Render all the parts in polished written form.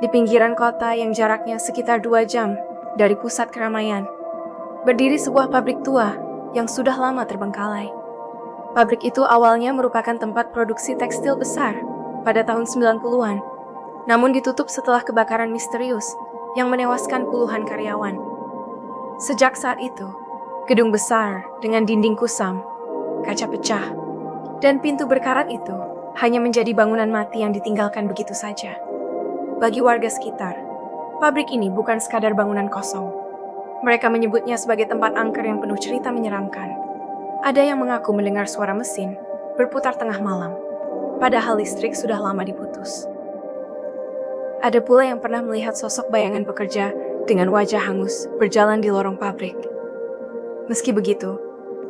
Di pinggiran kota yang jaraknya sekitar 2 jam dari pusat keramaian, berdiri sebuah pabrik tua yang sudah lama terbengkalai. Pabrik itu awalnya merupakan tempat produksi tekstil besar pada tahun 90-an, namun ditutup setelah kebakaran misterius yang menewaskan puluhan karyawan. Sejak saat itu, gedung besar dengan dinding kusam, kaca pecah, dan pintu berkarat itu hanya menjadi bangunan mati yang ditinggalkan begitu saja. Bagi warga sekitar, pabrik ini bukan sekadar bangunan kosong. Mereka menyebutnya sebagai tempat angker yang penuh cerita menyeramkan. Ada yang mengaku mendengar suara mesin berputar tengah malam, padahal listrik sudah lama diputus. Ada pula yang pernah melihat sosok bayangan pekerja dengan wajah hangus berjalan di lorong pabrik. Meski begitu,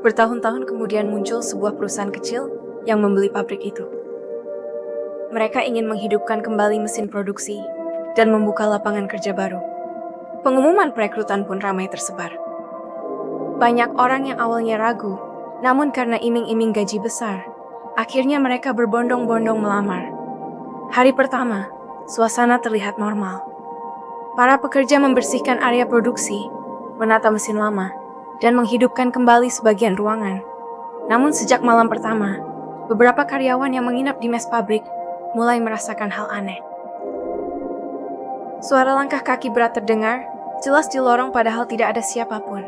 bertahun-tahun kemudian muncul sebuah perusahaan kecil yang membeli pabrik itu. Mereka ingin menghidupkan kembali mesin produksi dan membuka lapangan kerja baru. Pengumuman perekrutan pun ramai tersebar. Banyak orang yang awalnya ragu, namun karena iming-iming gaji besar, akhirnya mereka berbondong-bondong melamar. Hari pertama, suasana terlihat normal. Para pekerja membersihkan area produksi, menata mesin lama, dan menghidupkan kembali sebagian ruangan. Namun sejak malam pertama, beberapa karyawan yang menginap di mes pabrik mulai merasakan hal aneh. Suara langkah kaki berat terdengar, jelas di lorong padahal tidak ada siapapun.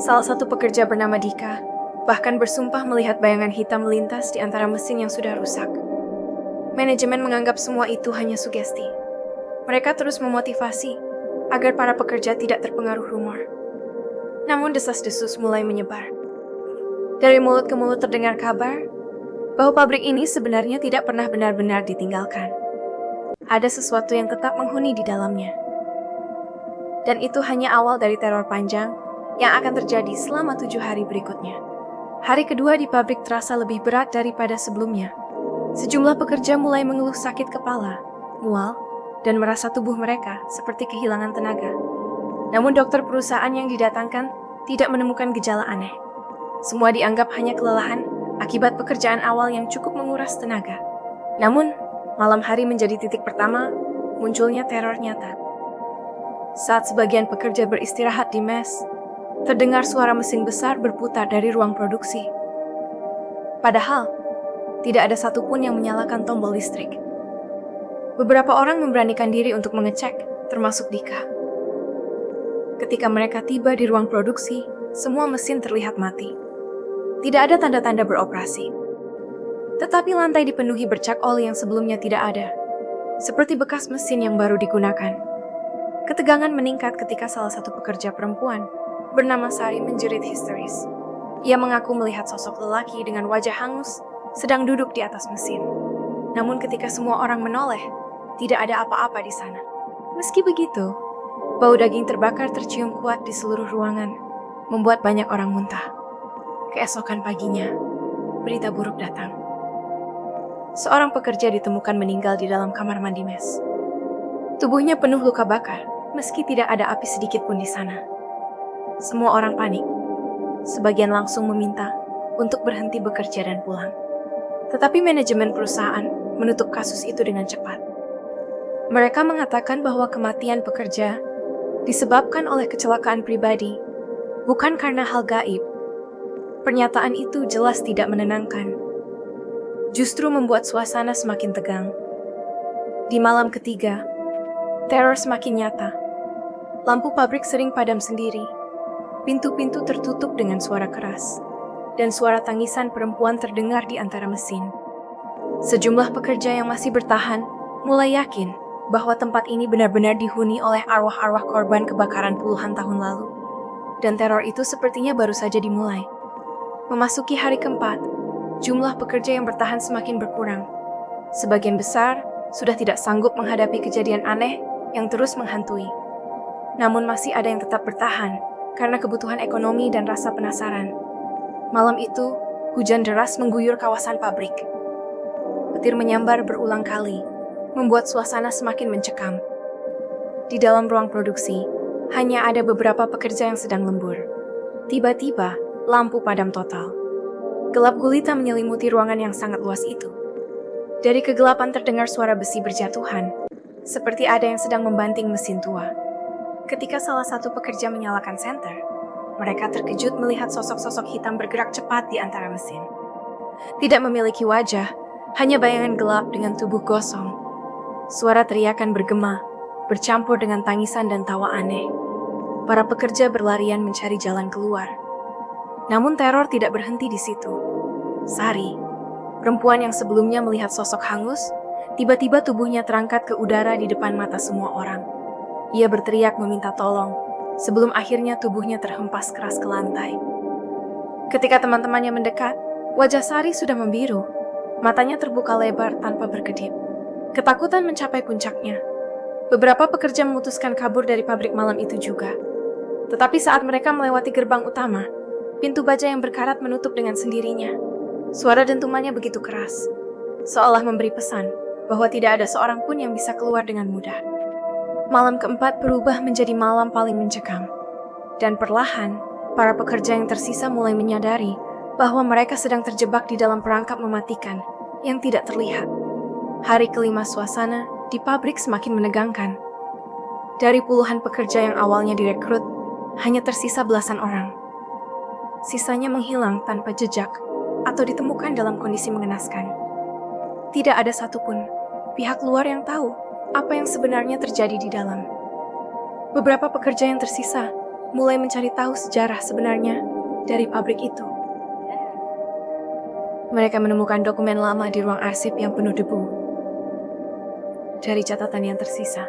Salah satu pekerja bernama Dika bahkan bersumpah melihat bayangan hitam melintas di antara mesin yang sudah rusak. Manajemen menganggap semua itu hanya sugesti. Mereka terus memotivasi agar para pekerja tidak terpengaruh rumor. Namun desas-desus mulai menyebar. Dari mulut ke mulut terdengar kabar bahwa pabrik ini sebenarnya tidak pernah benar-benar ditinggalkan. Ada sesuatu yang tetap menghuni di dalamnya. Dan itu hanya awal dari teror panjang yang akan terjadi selama 7 hari berikutnya. Hari kedua di pabrik terasa lebih berat daripada sebelumnya. Sejumlah pekerja mulai mengeluh sakit kepala, mual, dan merasa tubuh mereka seperti kehilangan tenaga. Namun dokter perusahaan yang didatangkan tidak menemukan gejala aneh. Semua dianggap hanya kelelahan akibat pekerjaan awal yang cukup menguras tenaga. Namun, malam hari menjadi titik pertama munculnya teror nyata. Saat sebagian pekerja beristirahat di mes, terdengar suara mesin besar berputar dari ruang produksi. Padahal, tidak ada satupun yang menyalakan tombol listrik. Beberapa orang memberanikan diri untuk mengecek, termasuk Dika. Ketika mereka tiba di ruang produksi, semua mesin terlihat mati. Tidak ada tanda-tanda beroperasi. Tetapi lantai dipenuhi bercak oli yang sebelumnya tidak ada, seperti bekas mesin yang baru digunakan. Ketegangan meningkat ketika salah satu pekerja perempuan bernama Sari menjerit histeris. Ia mengaku melihat sosok lelaki dengan wajah hangus sedang duduk di atas mesin. Namun ketika semua orang menoleh, tidak ada apa-apa di sana. Meski begitu, bau daging terbakar tercium kuat di seluruh ruangan, membuat banyak orang muntah. Keesokan paginya, berita buruk datang. Seorang pekerja ditemukan meninggal di dalam kamar mandi mes. Tubuhnya penuh luka bakar, meski tidak ada api sedikit pun di sana. Semua orang panik. Sebagian langsung meminta untuk berhenti bekerja dan pulang. Tetapi manajemen perusahaan menutup kasus itu dengan cepat. Mereka mengatakan bahwa kematian pekerja disebabkan oleh kecelakaan pribadi, bukan karena hal gaib. Pernyataan itu jelas tidak menenangkan. Justru membuat suasana semakin tegang. Di malam ketiga, teror semakin nyata. Lampu pabrik sering padam sendiri. Pintu-pintu tertutup dengan suara keras. Dan suara tangisan perempuan terdengar di antara mesin. Sejumlah pekerja yang masih bertahan mulai yakin bahwa tempat ini benar-benar dihuni oleh arwah-arwah korban kebakaran puluhan tahun lalu. Dan teror itu sepertinya baru saja dimulai. Memasuki hari keempat, jumlah pekerja yang bertahan semakin berkurang. Sebagian besar sudah tidak sanggup menghadapi kejadian aneh yang terus menghantui. Namun masih ada yang tetap bertahan karena kebutuhan ekonomi dan rasa penasaran. Malam itu, hujan deras mengguyur kawasan pabrik. Petir menyambar berulang kali, membuat suasana semakin mencekam. Di dalam ruang produksi, hanya ada beberapa pekerja yang sedang lembur. Tiba-tiba, lampu padam total. Gelap gulita menyelimuti ruangan yang sangat luas itu. Dari kegelapan terdengar suara besi berjatuhan, seperti ada yang sedang membanting mesin tua. Ketika salah satu pekerja menyalakan senter, mereka terkejut melihat sosok-sosok hitam bergerak cepat di antara mesin. Tidak memiliki wajah, hanya bayangan gelap dengan tubuh gosong. Suara teriakan bergema, bercampur dengan tangisan dan tawa aneh. Para pekerja berlarian mencari jalan keluar. Namun teror tidak berhenti di situ. Sari, perempuan yang sebelumnya melihat sosok hangus, tiba-tiba tubuhnya terangkat ke udara di depan mata semua orang. Ia berteriak meminta tolong, sebelum akhirnya tubuhnya terhempas keras ke lantai. Ketika teman-temannya mendekat, wajah Sari sudah membiru. Matanya terbuka lebar tanpa berkedip. Ketakutan mencapai puncaknya. Beberapa pekerja memutuskan kabur dari pabrik malam itu juga. Tetapi saat mereka melewati gerbang utama, pintu baja yang berkarat menutup dengan sendirinya. Suara dentumannya begitu keras, seolah memberi pesan bahwa tidak ada seorang pun yang bisa keluar dengan mudah. Malam keempat berubah menjadi malam paling mencekam. Dan perlahan, para pekerja yang tersisa mulai menyadari bahwa mereka sedang terjebak di dalam perangkap mematikan yang tidak terlihat. Hari kelima suasana di pabrik semakin menegangkan. Dari puluhan pekerja yang awalnya direkrut, hanya tersisa belasan orang. Sisanya menghilang tanpa jejak atau ditemukan dalam kondisi mengenaskan. Tidak ada satupun pihak luar yang tahu apa yang sebenarnya terjadi di dalam. Beberapa pekerja yang tersisa mulai mencari tahu sejarah sebenarnya dari pabrik itu. Mereka menemukan dokumen lama di ruang arsip yang penuh debu. Dari catatan yang tersisa,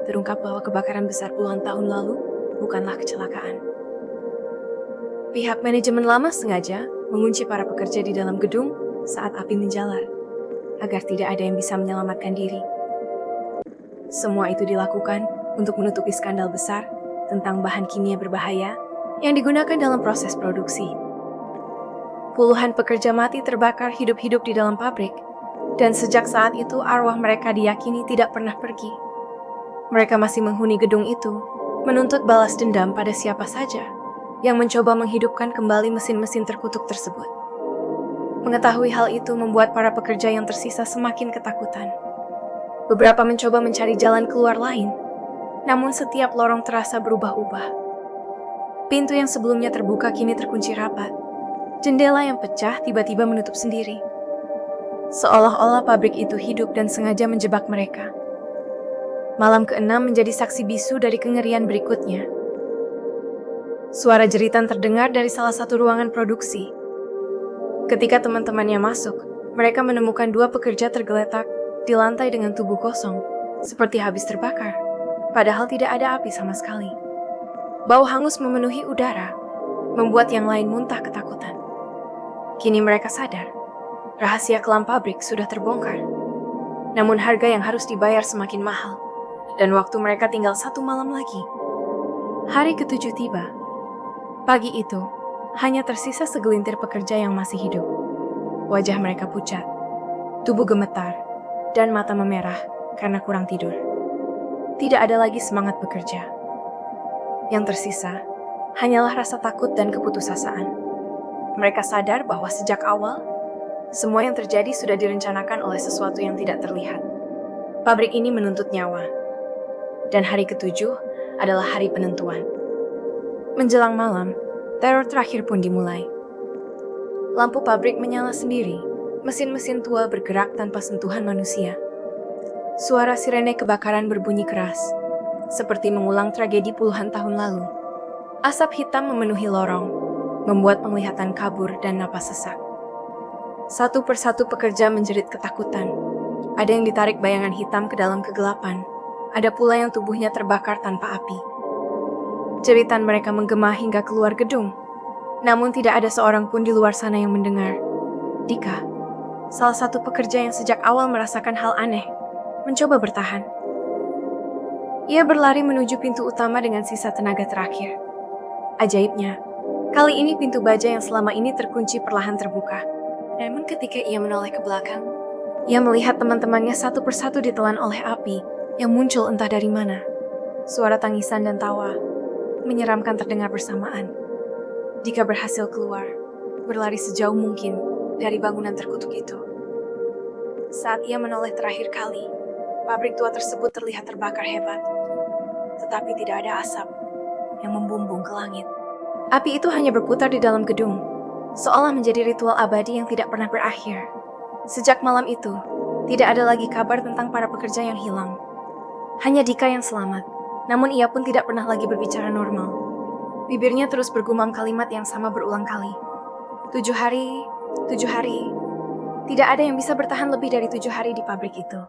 terungkap bahwa kebakaran besar puluhan tahun lalu bukanlah kecelakaan. Pihak manajemen lama sengaja mengunci para pekerja di dalam gedung saat api menjalar, agar tidak ada yang bisa menyelamatkan diri. Semua itu dilakukan untuk menutupi skandal besar tentang bahan kimia berbahaya yang digunakan dalam proses produksi. Puluhan pekerja mati terbakar hidup-hidup di dalam pabrik, dan sejak saat itu arwah mereka diyakini tidak pernah pergi. Mereka masih menghuni gedung itu, menuntut balas dendam pada siapa saja yang mencoba menghidupkan kembali mesin-mesin terkutuk tersebut. Mengetahui hal itu membuat para pekerja yang tersisa semakin ketakutan. Beberapa mencoba mencari jalan keluar lain, namun setiap lorong terasa berubah-ubah. Pintu yang sebelumnya terbuka kini terkunci rapat. Jendela yang pecah tiba-tiba menutup sendiri. Seolah-olah pabrik itu hidup dan sengaja menjebak mereka. Malam ke-6 menjadi saksi bisu dari kengerian berikutnya. Suara jeritan terdengar dari salah satu ruangan produksi. Ketika teman-temannya masuk, mereka menemukan dua pekerja tergeletak di lantai dengan tubuh kosong, seperti habis terbakar, padahal tidak ada api sama sekali. Bau hangus memenuhi udara, membuat yang lain muntah ketakutan. Kini mereka sadar, rahasia kelam pabrik sudah terbongkar. Namun harga yang harus dibayar semakin mahal, dan waktu mereka tinggal 1 malam lagi. Hari ke-7 tiba. Pagi itu, hanya tersisa segelintir pekerja yang masih hidup. Wajah mereka pucat, tubuh gemetar, dan mata memerah karena kurang tidur. Tidak ada lagi semangat bekerja. Yang tersisa hanyalah rasa takut dan keputusasaan. Mereka sadar bahwa sejak awal, semua yang terjadi sudah direncanakan oleh sesuatu yang tidak terlihat. Pabrik ini menuntut nyawa. Dan hari ke-7 adalah hari penentuan. Menjelang malam, teror terakhir pun dimulai. Lampu pabrik menyala sendiri, mesin-mesin tua bergerak tanpa sentuhan manusia. Suara sirene kebakaran berbunyi keras, seperti mengulang tragedi puluhan tahun lalu. Asap hitam memenuhi lorong, membuat penglihatan kabur dan napas sesak. Satu persatu pekerja menjerit ketakutan. Ada yang ditarik bayangan hitam ke dalam kegelapan, ada pula yang tubuhnya terbakar tanpa api. Jeritan mereka menggema hingga keluar gedung, namun tidak ada seorang pun di luar sana yang mendengar. Dika, salah satu pekerja yang sejak awal merasakan hal aneh, mencoba bertahan. Ia berlari menuju pintu utama dengan sisa tenaga terakhir. Ajaibnya, kali ini pintu baja yang selama ini terkunci perlahan terbuka. Namun ketika ia menoleh ke belakang, ia melihat teman-temannya satu persatu ditelan oleh api yang muncul entah dari mana. Suara tangisan dan tawa menyeramkan terdengar bersamaan. Dika berhasil keluar, berlari sejauh mungkin dari bangunan terkutuk itu. Saat ia menoleh terakhir kali, pabrik tua tersebut terlihat terbakar hebat, tetapi tidak ada asap yang membumbung ke langit. Api itu hanya berputar di dalam gedung, seolah menjadi ritual abadi yang tidak pernah berakhir. Sejak malam itu, tidak ada lagi kabar tentang para pekerja yang hilang. Hanya Dika yang selamat, namun ia pun tidak pernah lagi berbicara normal. Bibirnya terus bergumam kalimat yang sama berulang kali. 7 hari, 7 hari. Tidak ada yang bisa bertahan lebih dari 7 hari di pabrik itu.